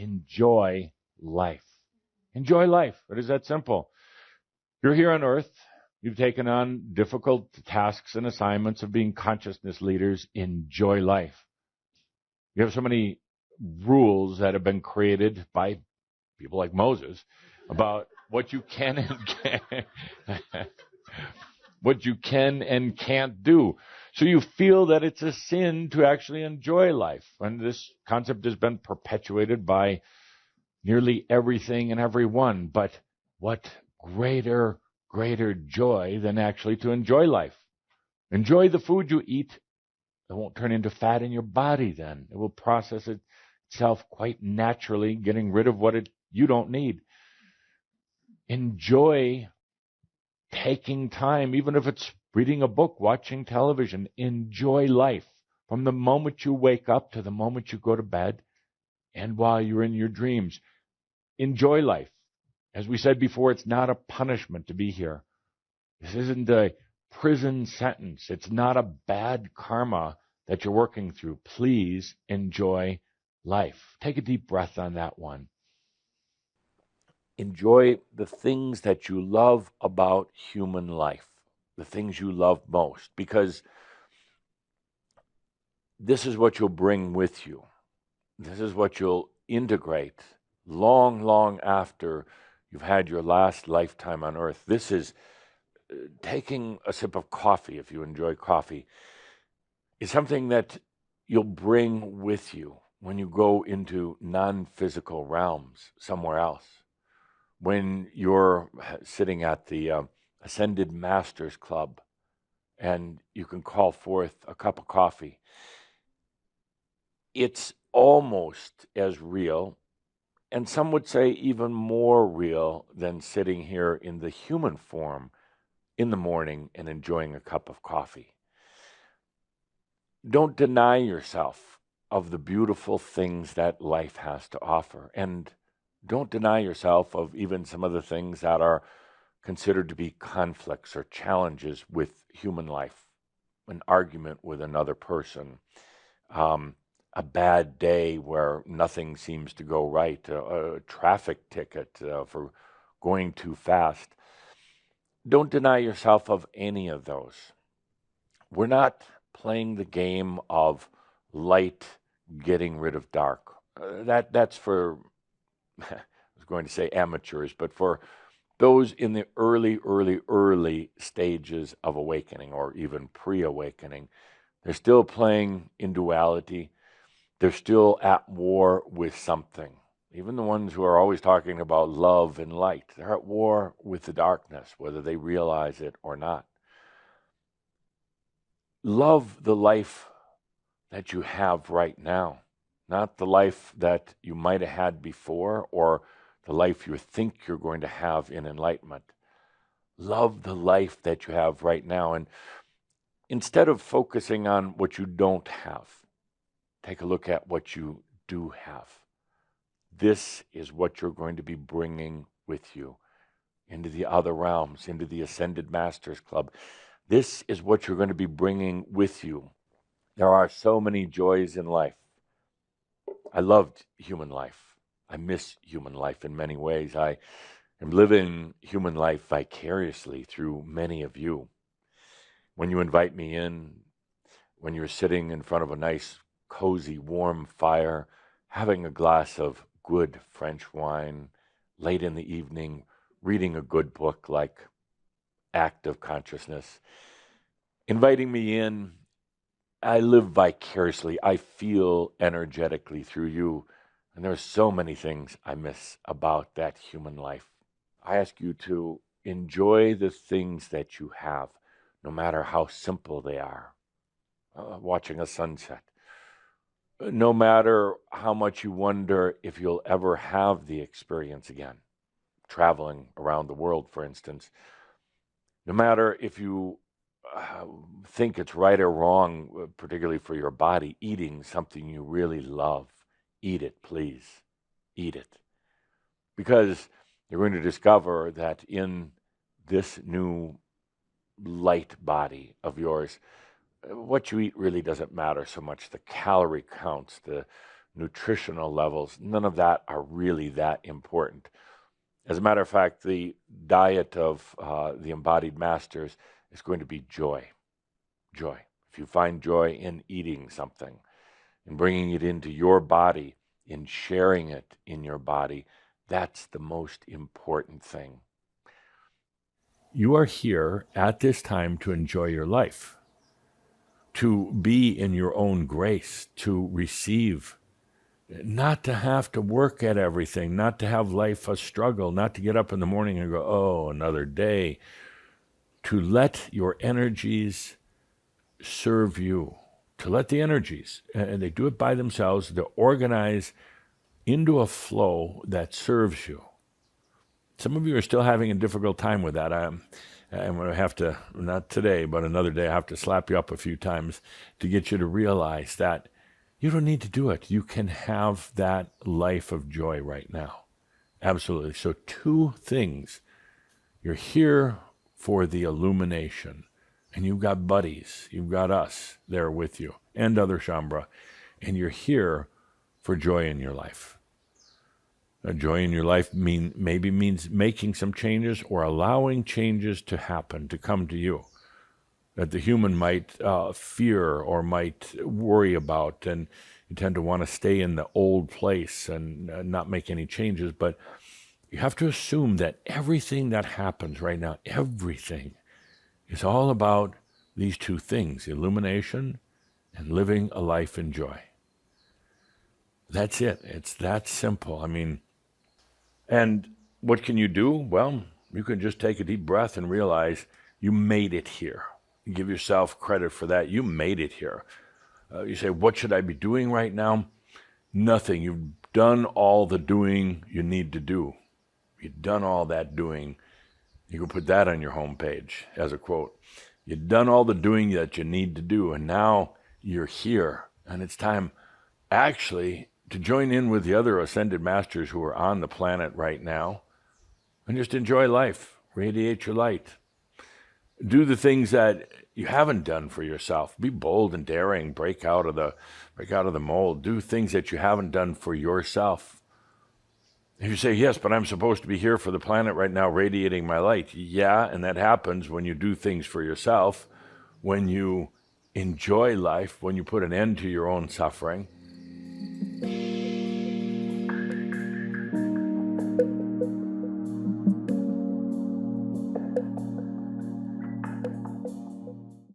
enjoy life. Enjoy life. It is that simple. You're here on earth. You've taken on difficult tasks and assignments of being consciousness leaders. Enjoy life. You have so many rules that have been created by people like Moses about what you can and can't do. So you feel that it's a sin to actually enjoy life. And this concept has been perpetuated by nearly everything and everyone. But what greater joy than actually to enjoy life? Enjoy the food you eat. It won't turn into fat in your body then. It will process itself quite naturally, getting rid of what you don't need. Enjoy taking time, even if it's reading a book, watching television. Enjoy life from the moment you wake up to the moment you go to bed and while you're in your dreams. Enjoy life. As we said before, it's not a punishment to be here. This isn't a prison sentence. It's not a bad karma that you're working through. Please enjoy life. Take a deep breath on that one. Enjoy the things that you love about human life, the things you love most, because this is what you'll bring with you. This is what you'll integrate long after you've had your last lifetime on earth. This is taking a sip of coffee, if you enjoy coffee, is something that you'll bring with you when you go into non-physical realms somewhere else. When you're sitting at the Ascended Masters Club and you can call forth a cup of coffee, it's almost as real, and some would say even more real, than sitting here in the human form in the morning and enjoying a cup of coffee. Don't deny yourself of the beautiful things that life has to offer. And don't deny yourself of even some of the things that are considered to be conflicts or challenges with human life. An argument with another person, a bad day where nothing seems to go right, a traffic ticket for going too fast. Don't deny yourself of any of those. We're not playing the game of light getting rid of dark. That's for, I was going to say amateurs, but for those in the early stages of awakening, or even pre-awakening. They're still playing in duality. They're still at war with something. Even the ones who are always talking about love and light, they're at war with the darkness, whether they realize it or not. Love the life that you have right now, not the life that you might have had before or the life you think you're going to have in enlightenment. Love the life that you have right now. And instead of focusing on what you don't have, take a look at what you do have. This is what you're going to be bringing with you into the other realms, into the Ascended Masters Club. This is what you're going to be bringing with you. There are so many joys in life. I loved human life. I miss human life in many ways. I am living human life vicariously through many of you. When you invite me in, when you're sitting in front of a nice, cozy, warm fire, having a glass of good French wine, late in the evening, reading a good book like Act of Consciousness, inviting me in, I live vicariously. I feel energetically through you. And there are so many things I miss about that human life. I ask you to enjoy the things that you have, no matter how simple they are. Watching a sunset. No matter how much you wonder if you'll ever have the experience again. Traveling around the world, for instance. No matter if you think it's right or wrong, particularly for your body, eating something you really love. Eat it, please. Eat it. Because you're going to discover that in this new light body of yours, what you eat really doesn't matter so much. The calorie counts, the nutritional levels, none of that are really that important. As a matter of fact, the diet of the embodied masters is going to be joy. Joy. If you find joy in eating something, in bringing it into your body, in sharing it in your body, that's the most important thing. You are here at this time to enjoy your life, to be in your own grace, to receive, not to have to work at everything, not to have life a struggle, not to get up in the morning and go, oh, another day, to let your energies serve you, to let the energies, and they do it by themselves, to organize into a flow that serves you. Some of you are still having a difficult time with that. I'm going to have to, not today, but another day, I have to slap you up a few times to get you to realize that you don't need to do it. You can have that life of joy right now. Absolutely. So 2 things. You're here for the illumination, and you've got buddies. You've got us there with you and other Shambra, and you're here for joy in your life. Joy in your life maybe means making some changes or allowing changes to happen, to come to you, that the human might fear or might worry about, and you tend to want to stay in the old place and not make any changes. But you have to assume that everything that happens right now, everything, is all about these 2 things, illumination and living a life in joy. That's it. It's that simple. I mean, and what can you do? Well, you can just take a deep breath and realize you made it here. You give yourself credit for that. You made it here. You say, what should I be doing right now? Nothing. You've done all the doing you need to do. You've done all that doing. You can put that on your homepage as a quote. You've done all the doing that you need to do, and now you're here. And it's time actually to join in with the other ascended masters who are on the planet right now and just enjoy life, radiate your light. Do the things that you haven't done for yourself. Be bold and daring, break out of the mold. Do things that you haven't done for yourself. If you say, yes, but I'm supposed to be here for the planet right now, radiating my light. Yeah, and that happens when you do things for yourself, when you enjoy life, when you put an end to your own suffering.